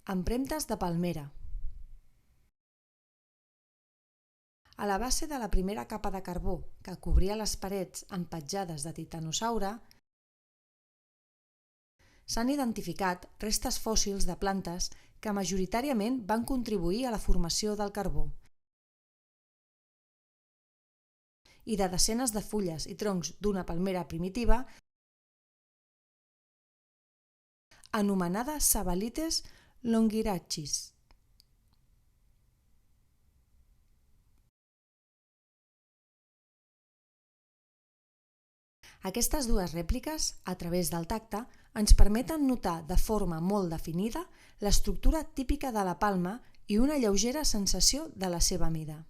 Empremtes de palmera. A la base de la primera capa de carbó que cobria les parets empatjades de titanosaure s'han identificat restes fòssils de plantes que majoritàriament van contribuir a la formació del carbó i de desenes de fulles i troncs d'una palmera primitiva anomenada Sabalites longirachis. Aquestes dues rèpliques, a través del tacte, ens permeten notar de forma molt definida l'estructura típica de la palma i una lleugera sensació de la seva mida.